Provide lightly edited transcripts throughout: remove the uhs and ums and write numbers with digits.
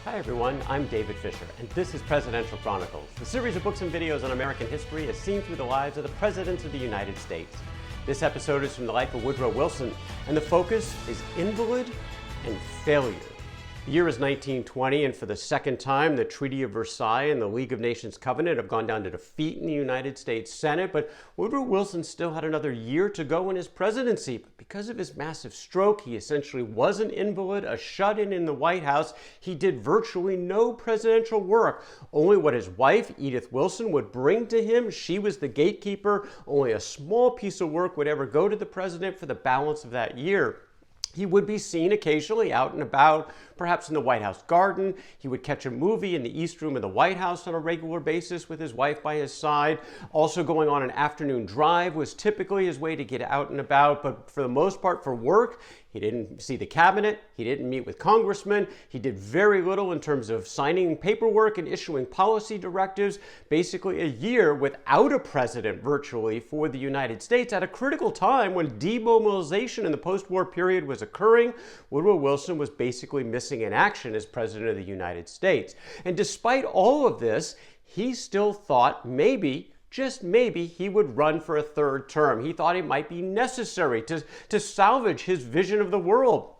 Hi everyone, I'm David Fisher, and this is Presidential Chronicles, the series of books and videos on American history as seen through the lives of the presidents of the United States. This episode is from the life of Woodrow Wilson, and the focus is Invalid and Failure. The year is 1920, and for the second time, the Treaty of Versailles and the League of Nations Covenant have gone down to defeat in the United States Senate, but Woodrow Wilson still had another year to go in his presidency. But because of his massive stroke, he essentially was an invalid, a shut-in in the White House. He did virtually no presidential work. Only what his wife, Edith Wilson, would bring to him. She was the gatekeeper. Only a small piece of work would ever go to the president for the balance of that year. He would be seen occasionally out and about, perhaps in the White House garden. He would catch a movie in the East Room of the White House on a regular basis with his wife by his side. Also going on an afternoon drive was typically his way to get out and about, but for the most part for work, he didn't see the cabinet, he didn't meet with congressmen, he did very little in terms of signing paperwork and issuing policy directives. Basically a year without a president virtually for the United States at a critical time when demobilization in the post-war period was occurring. Woodrow Wilson was basically missing in action as president of the United States. And despite all of this, he still thought maybe, just maybe, he would run for a third term. He thought it might be necessary to salvage his vision of the world.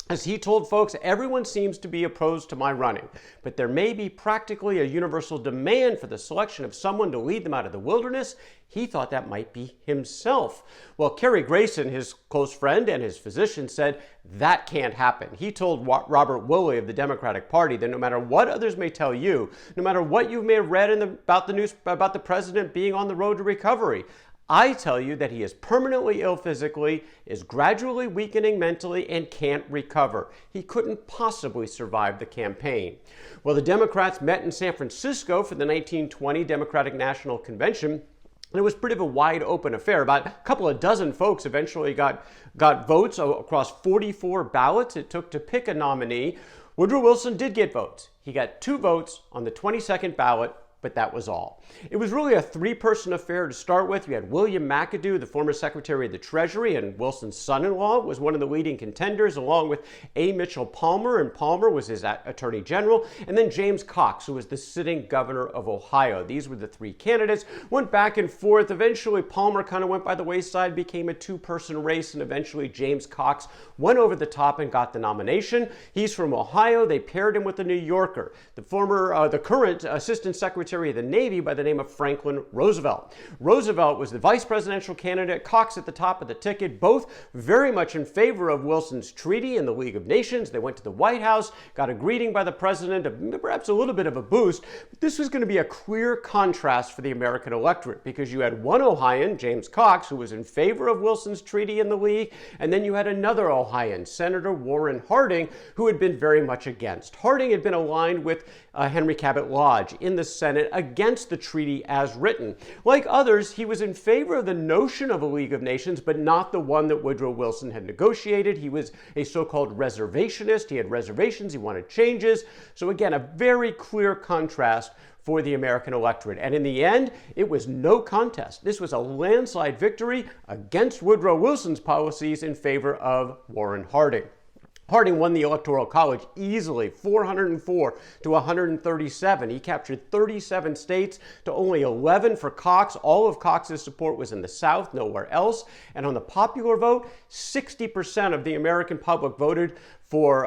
As he told folks, everyone seems to be opposed to my running, but there may be practically a universal demand for the selection of someone to lead them out of the wilderness. He thought that might be himself. Well, Cary, Grayson, his close friend and his physician, said that can't happen. He told Robert Woolley of the Democratic Party that no matter what others may tell you, no matter what you may have read about the president being on the road to recovery, I tell you that he is permanently ill physically, is gradually weakening mentally, and can't recover. He couldn't possibly survive the campaign. Well, the Democrats met in San Francisco for the 1920 Democratic National Convention. And it was pretty of a wide open affair. About a couple of dozen folks eventually got votes across 44 ballots it took to pick a nominee. Woodrow Wilson did get votes. He got 2 votes on the 22nd ballot, but that was all. It was really a 3-person affair to start with. You had William McAdoo, the former Secretary of the Treasury, and Wilson's son-in-law was one of the leading contenders, along with A. Mitchell Palmer, and Palmer was his Attorney General, and then James Cox, who was the sitting governor of Ohio. These were the 3 candidates. Went back and forth. Eventually, Palmer kind of went by the wayside, became a 2-person race, and eventually James Cox went over the top and got the nomination. He's from Ohio. They paired him with a New Yorker, the current Assistant Secretary of the Navy by the name of Franklin Roosevelt. Roosevelt was the vice presidential candidate, Cox at the top of the ticket, both very much in favor of Wilson's treaty and the League of Nations. They went to the White House, got a greeting by the president, perhaps a little bit of a boost. But this was going to be a clear contrast for the American electorate because you had one Ohioan, James Cox, who was in favor of Wilson's treaty and the League, and then you had another Ohioan, Senator Warren Harding, who had been very much against. Harding had been aligned with Henry Cabot Lodge in the Senate against the treaty as written. Like others, he was in favor of the notion of a League of Nations, but not the one that Woodrow Wilson had negotiated. He was a so-called reservationist. He had reservations. He wanted changes. So again, a very clear contrast for the American electorate. And in the end, it was no contest. This was a landslide victory against Woodrow Wilson's policies in favor of Warren Harding. Harding won the Electoral College easily, 404 to 137. He captured 37 states to only 11 for Cox. All of Cox's support was in the South, nowhere else. And on the popular vote, 60% of the American public voted for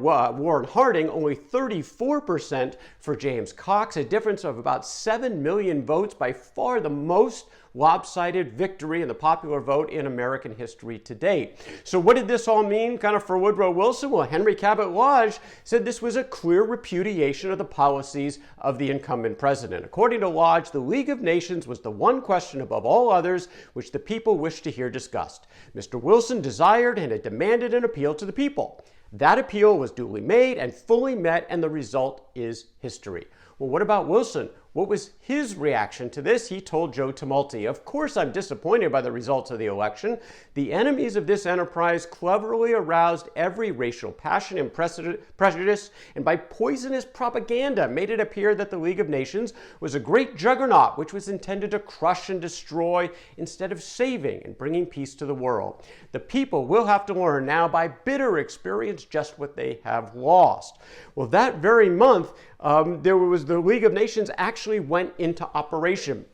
Warren Harding, only 34% for James Cox, a difference of about 7 million votes, by far the most lopsided victory in the popular vote in American history to date. So what did this all mean kind of for Woodrow Wilson? Well, Henry Cabot Lodge said this was a clear repudiation of the policies of the incumbent president. According to Lodge, the League of Nations was the one question above all others which the people wished to hear discussed. Mr. Wilson desired and had demanded an appeal to the people. That appeal was duly made and fully met, and the result is history. Well, what about Wilson? What was his reaction to this? He told Joe Tumulty, "Of course I'm disappointed by the results of the election. The enemies of this enterprise cleverly aroused every racial passion and prejudice, and by poisonous propaganda made it appear that the League of Nations was a great juggernaut which was intended to crush and destroy instead of saving and bringing peace to the world. The people will have to learn now by bitter experience just what they have lost." Well, that very month, the League of Nations actually went into operation.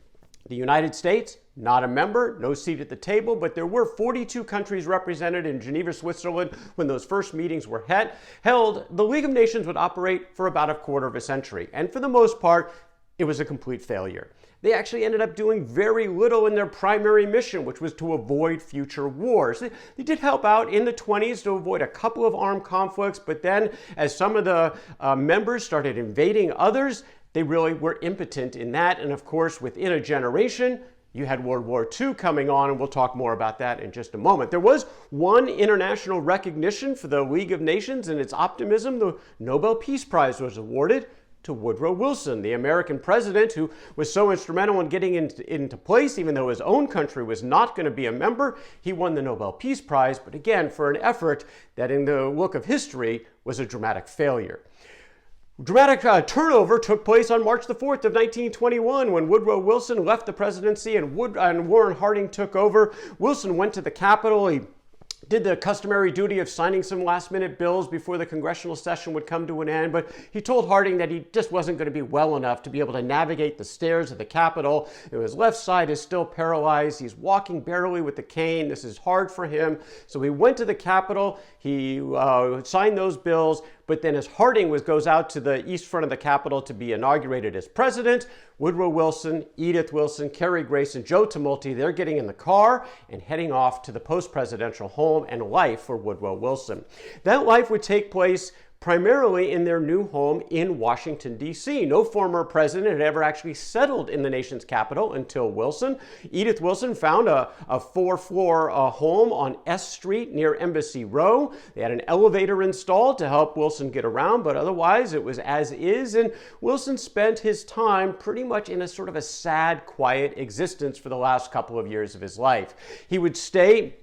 The United States, not a member, no seat at the table, but there were 42 countries represented in Geneva, Switzerland when those first meetings were held. The League of Nations would operate for about a quarter of a century, and for the most part, it was a complete failure. They actually ended up doing very little in their primary mission, which was to avoid future wars. They did help out in the 20s to avoid a couple of armed conflicts, but then as some of the members started invading others, they really were impotent in that. And of course, within a generation, you had World War II coming on, and we'll talk more about that in just a moment. There was one international recognition for the League of Nations and its optimism. The Nobel Peace Prize was awarded to Woodrow Wilson, the American president who was so instrumental in getting into place, even though his own country was not going to be a member. He won the Nobel Peace Prize, but again, for an effort that in the look of history was a dramatic failure. Dramatic turnover took place on March the 4th of 1921 when Woodrow Wilson left the presidency and Warren Harding took over. Wilson went to the Capitol. He did the customary duty of signing some last-minute bills before the congressional session would come to an end, but he told Harding that he just wasn't going to be well enough to be able to navigate the stairs of the Capitol. His left side is still paralyzed. He's walking barely with the cane. This is hard for him. So he went to the Capitol. He signed those bills, but then as Harding goes out to the east front of the Capitol to be inaugurated as president, Woodrow Wilson, Edith Wilson, Cary, Grayson, Joe Tumulty, they're getting in the car and heading off to the post-presidential home and life for Woodrow Wilson. That life would take place primarily in their new home in Washington, D.C. No former president had ever actually settled in the nation's capital until Wilson. Edith Wilson found a four-floor home on S Street near Embassy Row. They had an elevator installed to help Wilson get around, but otherwise it was as is, and Wilson spent his time pretty much in a sort of a sad, quiet existence for the last couple of years of his life. He would stay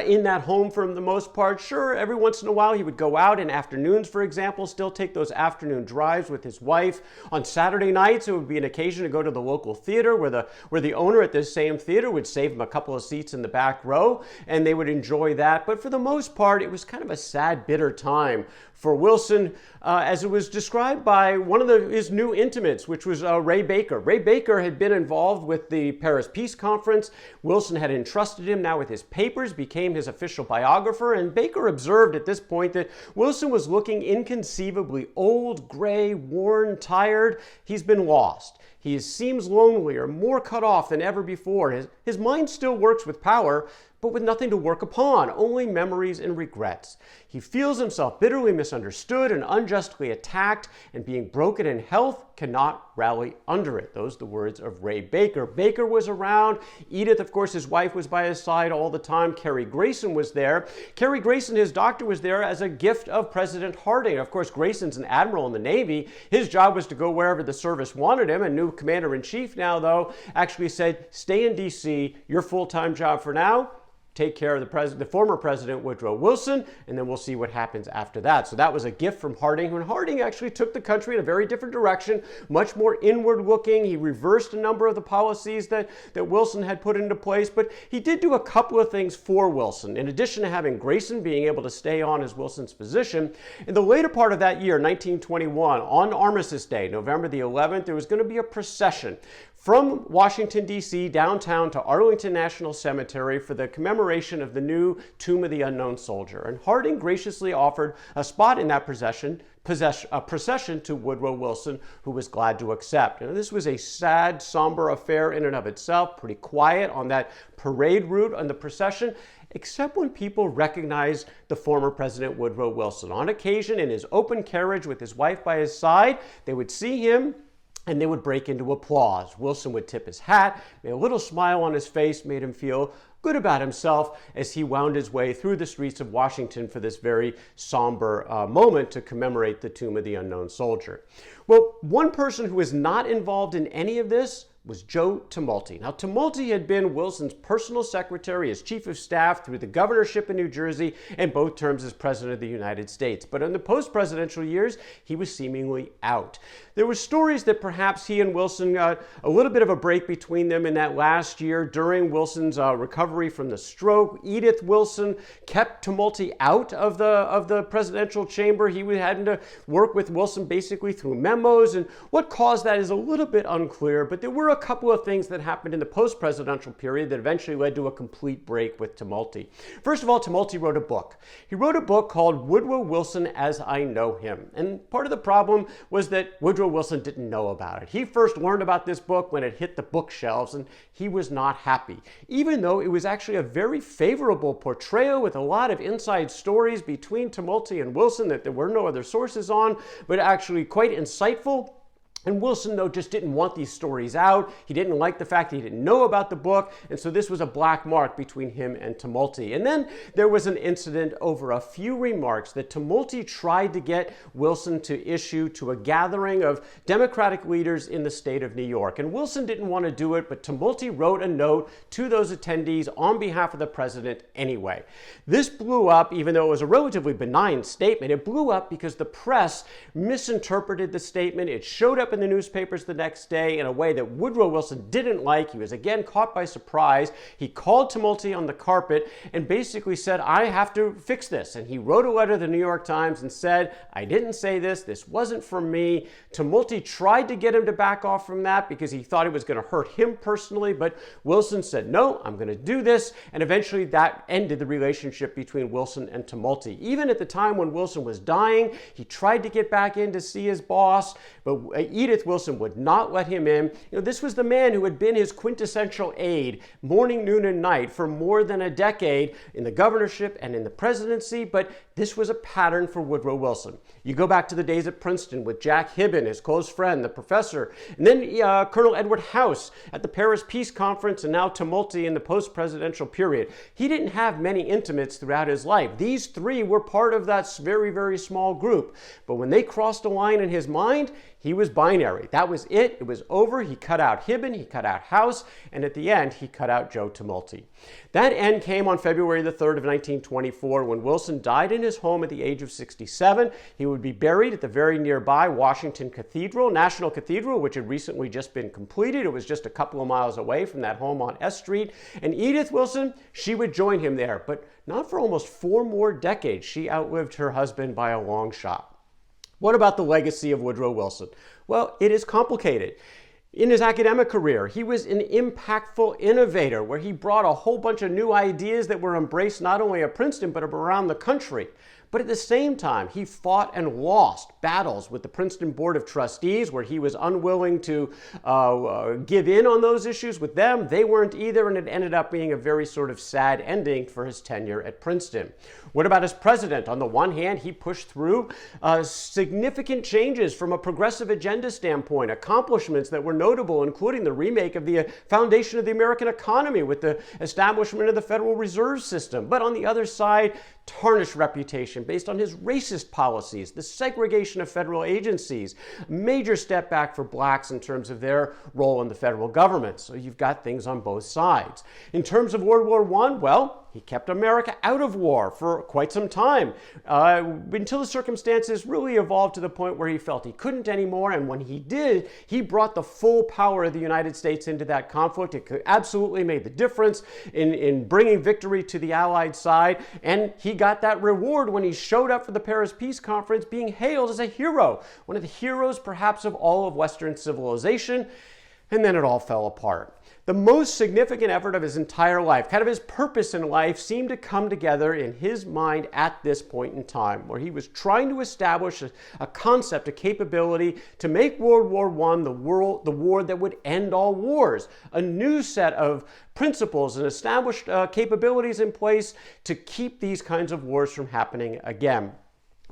in that home for the most part. Sure, every once in a while he would go out in afternoons, for example, still take those afternoon drives with his wife. On Saturday nights, it would be an occasion to go to the local theater where the owner at this same theater would save him a couple of seats in the back row, and they would enjoy that. But for the most part, it was kind of a sad, bitter time for Wilson, as it was described by one of his new intimates, which was Ray Baker. Ray Baker had been involved with the Paris Peace Conference. Wilson had entrusted him now with his papers, became his official biographer, and Baker observed at this point that Wilson was looking inconceivably old, gray, worn, tired. He's been lost. He seems lonelier, more cut off than ever before. His mind still works with power, but with nothing to work upon, only memories and regrets. He feels himself bitterly misunderstood and unjustly attacked, and being broken in health cannot rally under it. Those are the words of Ray Baker. Baker was around. Edith, of course, his wife, was by his side all the time. Cary Grayson was there. Cary Grayson, his doctor, was there as a gift of President Harding. Of course, Grayson's an admiral in the Navy. His job was to go wherever the service wanted him, and new commander-in-chief now, though, actually said, stay in D.C., your full-time job for now. Take care of the former president, Woodrow Wilson, and then we'll see what happens after that. So that was a gift from Harding, when Harding actually took the country in a very different direction, much more inward-looking. He reversed a number of the policies that Wilson had put into place, but he did do a couple of things for Wilson. In addition to having Grayson being able to stay on as Wilson's position, in the later part of that year, 1921, on Armistice Day, November the 11th, there was going to be a procession from Washington, D.C. downtown to Arlington National Cemetery for the commemoration of the new Tomb of the Unknown Soldier. And Harding graciously offered a spot in that procession to Woodrow Wilson, who was glad to accept. And this was a sad, somber affair in and of itself, pretty quiet on that parade route on the procession, except when people recognized the former President Woodrow Wilson. On occasion, in his open carriage with his wife by his side, they would see him and they would break into applause. Wilson would tip his hat, a little smile on his face made him feel good about himself as he wound his way through the streets of Washington for this very somber moment to commemorate the Tomb of the Unknown Soldier. Well, one person who was not involved in any of this was Joe Tumulty. Now, Tumulty had been Wilson's personal secretary as chief of staff through the governorship in New Jersey and both terms as president of the United States. But in the post-presidential years, he was seemingly out. There were stories that perhaps he and Wilson got a little bit of a break between them in that last year during Wilson's recovery from the stroke. Edith Wilson kept Tumulty out of the presidential chamber. He was having to work with Wilson basically through memos, and what caused that is a little bit unclear, but there were a couple of things that happened in the post-presidential period that eventually led to a complete break with Tumulty. First of all, Tumulty wrote a book. He wrote a book called Woodrow Wilson as I Know Him. And part of the problem was that Woodrow Wilson didn't know about it. He first learned about this book when it hit the bookshelves, and he was not happy. Even though it was actually a very favorable portrayal with a lot of inside stories between Tumulty and Wilson that there were no other sources on, but actually quite insightful. And Wilson, though, just didn't want these stories out. He didn't like the fact that he didn't know about the book, and so this was a black mark between him and Tumulty. And then there was an incident over a few remarks that Tumulty tried to get Wilson to issue to a gathering of Democratic leaders in the state of New York. And Wilson didn't want to do it, but Tumulty wrote a note to those attendees on behalf of the president anyway. This blew up, even though it was a relatively benign statement. It blew up because the press misinterpreted the statement. It showed up in the newspapers the next day in a way that Woodrow Wilson didn't like. He was again caught by surprise. He called Tumulty on the carpet and basically said, I have to fix this. And he wrote a letter to the New York Times and said, I didn't say this. This wasn't for me. Tumulty tried to get him to back off from that because he thought it was going to hurt him personally. But Wilson said, no, I'm going to do this. And eventually that ended the relationship between Wilson and Tumulty. Even at the time when Wilson was dying, he tried to get back in to see his boss, but Edith Wilson would not let him in. You know, this was the man who had been his quintessential aide morning, noon, and night for more than a decade in the governorship and in the presidency, but this was a pattern for Woodrow Wilson. You go back to the days at Princeton with Jack Hibben, his close friend, the professor, and then Colonel Edward House at the Paris Peace Conference, and now Tumulty in the post-presidential period. He didn't have many intimates throughout his life. These three were part of that very, very small group. But when they crossed a line in his mind, he was binary. That was it. It was over. He cut out Hibben, he cut out House, and at the end, he cut out Joe Tumulty. That end came on February the 3rd of 1924 when Wilson died in his home at the age of 67. He would be buried at the very nearby Washington Cathedral, National Cathedral, which had recently just been completed. It was just a couple of miles away from that home on S Street. And Edith Wilson, she would join him there, but not for almost 4 more decades. She outlived her husband by a long shot. What about the legacy of Woodrow Wilson? Well, it is complicated. In his academic career, he was an impactful innovator where he brought a whole bunch of new ideas that were embraced not only at Princeton, but around the country. But at the same time, he fought and lost battles with the Princeton Board of Trustees where he was unwilling to give in on those issues with them. They weren't either, and it ended up being a very sort of sad ending for his tenure at Princeton. What about as president? On the one hand, he pushed through significant changes from a progressive agenda standpoint, accomplishments that were notable, including the remake of the foundation of the American economy with the establishment of the Federal Reserve System. But on the other side, tarnished reputation based on his racist policies, the segregation of federal agencies, major step back for blacks in terms of their role in the federal government. So you've got things on both sides. In terms of World War I, well, he kept America out of war for quite some time until the circumstances really evolved to the point where he felt he couldn't anymore. And when he did, he brought the full power of the United States into that conflict. It absolutely made the difference in bringing victory to the Allied side. And he got that reward when he showed up for the Paris Peace Conference, being hailed as a hero, one of the heroes perhaps of all of Western civilization. And then it all fell apart. The most significant effort of his entire life, kind of his purpose in life, seemed to come together in his mind at this point in time, where he was trying to establish a concept, a capability to make World War I the war that would end all wars, a new set of principles and established capabilities in place to keep these kinds of wars from happening again.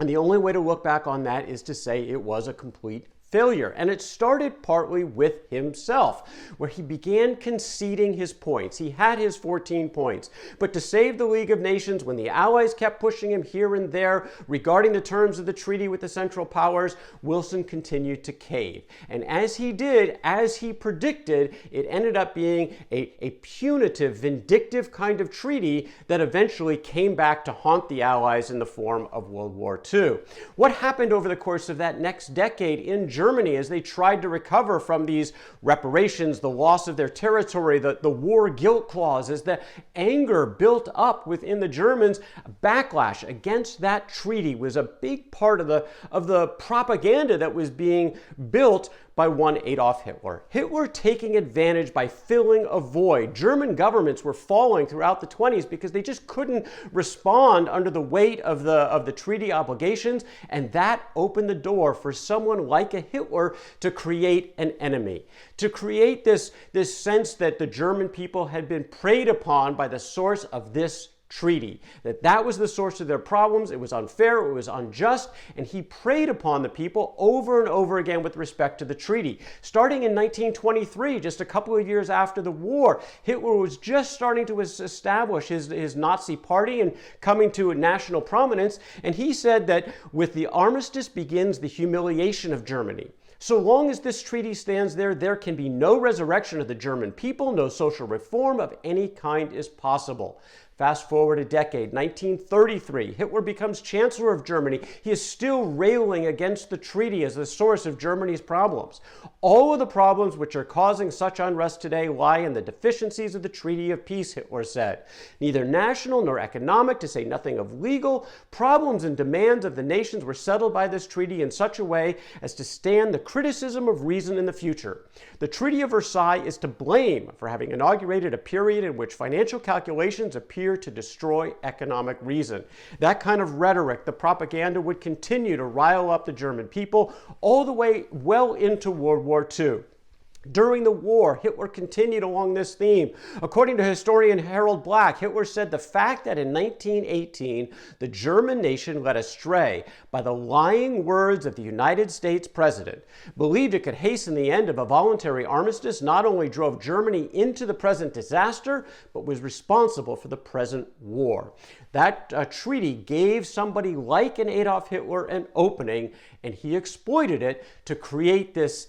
And the only way to look back on that is to say it was a complete Failure. And it started partly with himself, where he began conceding his points. He had his 14 points. But to save the League of Nations, when the Allies kept pushing him here and there regarding the terms of the treaty with the Central Powers, Wilson continued to cave. And as he did, as he predicted, it ended up being a punitive, vindictive kind of treaty that eventually came back to haunt the Allies in the form of World War II. What happened over the course of that next decade in Germany as they tried to recover from these reparations, the loss of their territory, the war guilt clause, as the anger built up within the Germans, backlash against that treaty was a big part of the propaganda that was being built by one Adolf Hitler. Hitler taking advantage by filling a void. German governments were falling throughout the 20s because they just couldn't respond under the weight of the treaty obligations, and that opened the door for someone like a Hitler to create an enemy, to create this sense that the German people had been preyed upon by the source of this treaty, that was the source of their problems. It was unfair, it was unjust, and he preyed upon the people over and over again with respect to the treaty. Starting in 1923, just a couple of years after the war, Hitler was just starting to establish his Nazi party and coming to national prominence, and he said that with the armistice begins the humiliation of Germany. So long as this treaty stands there can be no resurrection of the German people, no social reform of any kind is possible. Fast forward a decade, 1933, Hitler becomes Chancellor of Germany. He is still railing against the treaty as the source of Germany's problems. All of the problems which are causing such unrest today lie in the deficiencies of the Treaty of Peace, Hitler said. Neither national nor economic, to say nothing of legal, problems and demands of the nations were settled by this treaty in such a way as to stand the criticism of reason in the future. The Treaty of Versailles is to blame for having inaugurated a period in which financial calculations appear to destroy economic reason. That kind of rhetoric, the propaganda, would continue to rile up the German people all the way well into World War II. During the war, Hitler continued along this theme. According to historian Harold Black, Hitler said the fact that in 1918 the German nation led astray by the lying words of the United States president, believed it could hasten the end of a voluntary armistice, not only drove Germany into the present disaster, but was responsible for the present war. That treaty gave somebody like an Adolf Hitler an opening, and he exploited it to create this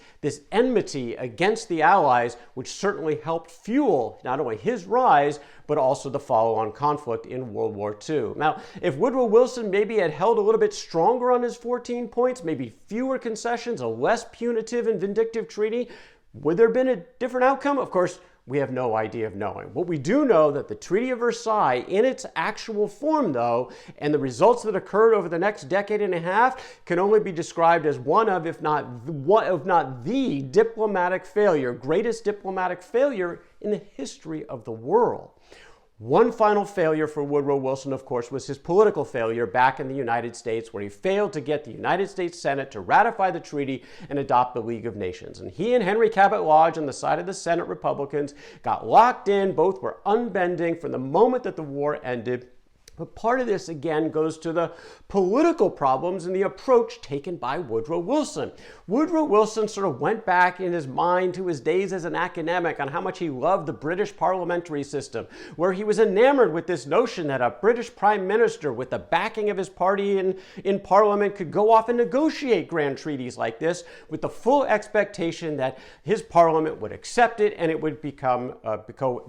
enmity against the Allies, which certainly helped fuel not only his rise, but also the follow-on conflict in World War II. Now, if Woodrow Wilson maybe had held a little bit stronger on his 14 points, maybe fewer concessions, a less punitive and vindictive treaty, would there have been a different outcome? Of course, we have no idea of knowing. What we do know that the Treaty of Versailles, in its actual form though, and the results that occurred over the next decade and a half, can only be described as one of, if not the diplomatic failure, greatest diplomatic failure in the history of the world. One final failure for Woodrow Wilson, of course, was his political failure back in the United States, where he failed to get the United States Senate to ratify the treaty and adopt the League of Nations. And he and Henry Cabot Lodge on the side of the Senate Republicans got locked in. Both were unbending from the moment that the war ended. But part of this, again, goes to the political problems and the approach taken by Woodrow Wilson. Woodrow Wilson sort of went back in his mind to his days as an academic on how much he loved the British parliamentary system, where he was enamored with this notion that a British prime minister with the backing of his party in parliament could go off and negotiate grand treaties like this with the full expectation that his parliament would accept it and it would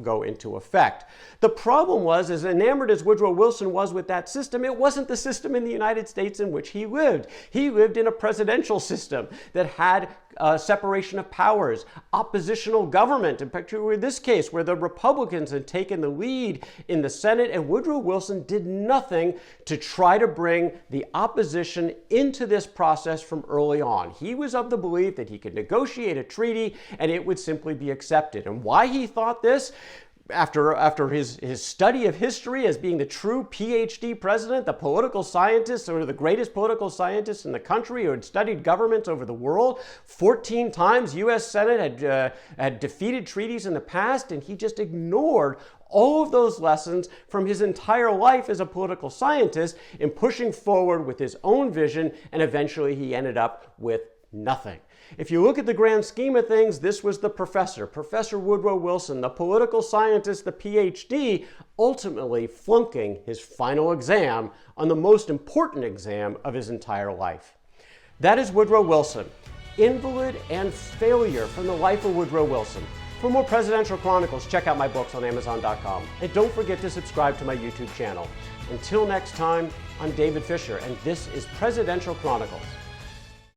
go into effect. The problem was, as enamored as Woodrow Wilson was with that system, it wasn't the system in the United States in which he lived. He lived in a presidential system that had separation of powers, oppositional government, in particular in this case, where the Republicans had taken the lead in the Senate, and Woodrow Wilson did nothing to try to bring the opposition into this process from early on. He was of the belief that he could negotiate a treaty and it would simply be accepted. And why he thought this? After his study of history as being the true PhD president, the political scientist, or the greatest political scientist in the country who had studied governments over the world, 14 times U.S. Senate had defeated treaties in the past, and he just ignored all of those lessons from his entire life as a political scientist in pushing forward with his own vision, and eventually he ended up with nothing. If you look at the grand scheme of things, this was the professor, Professor Woodrow Wilson, the political scientist, the PhD, ultimately flunking his final exam on the most important exam of his entire life. That is Woodrow Wilson, Invalid and Failure from the Life of Woodrow Wilson. For more presidential chronicles, check out my books on Amazon.com. And don't forget to subscribe to my YouTube channel. Until next time, I'm David Fisher, and this is Presidential Chronicles.